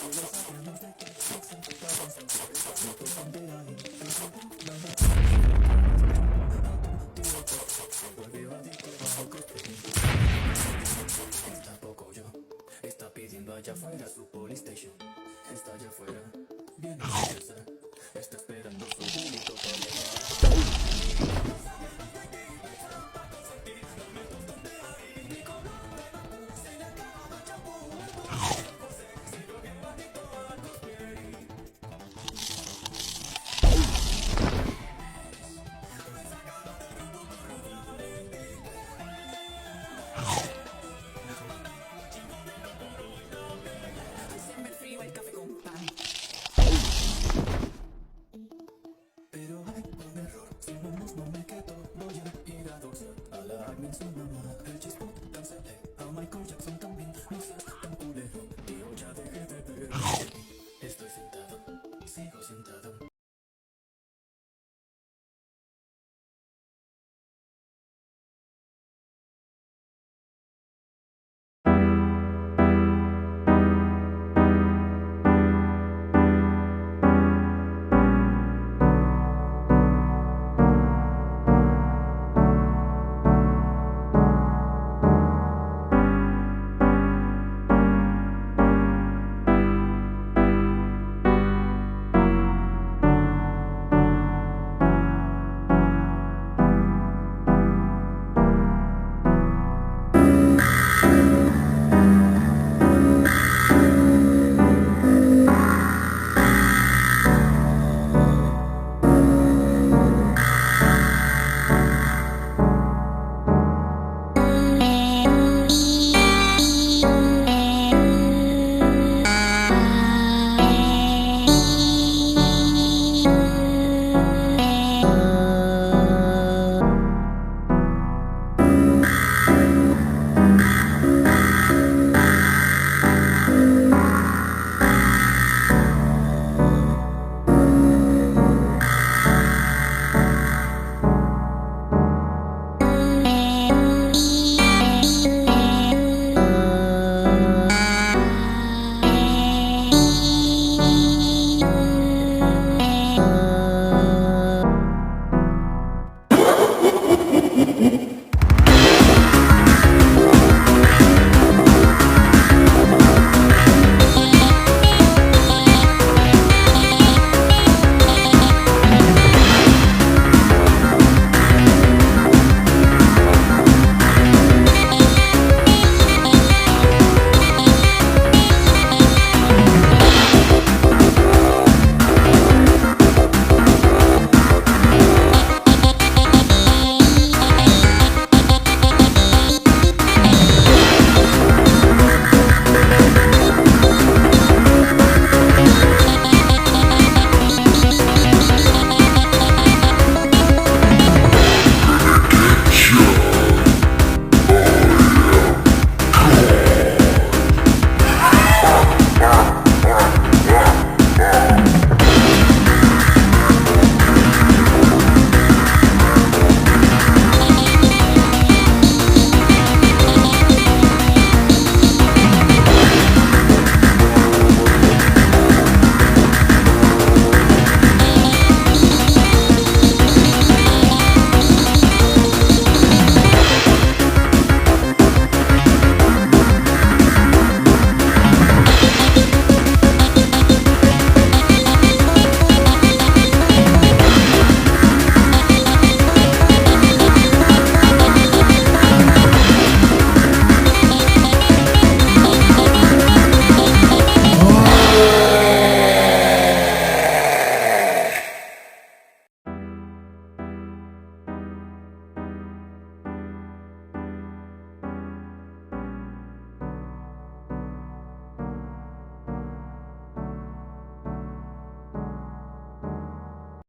Está poco yo, está pidiendo allá afuera su Polystation. Está allá afuera, bien nerviosa, está esperando su bulito para llegar. Siempre frío el café con pan. Pero hay un error, si no mismo me quedo, voy a ir a doxar a la admin su mamá. El chispo cancelé, a Michael Jackson.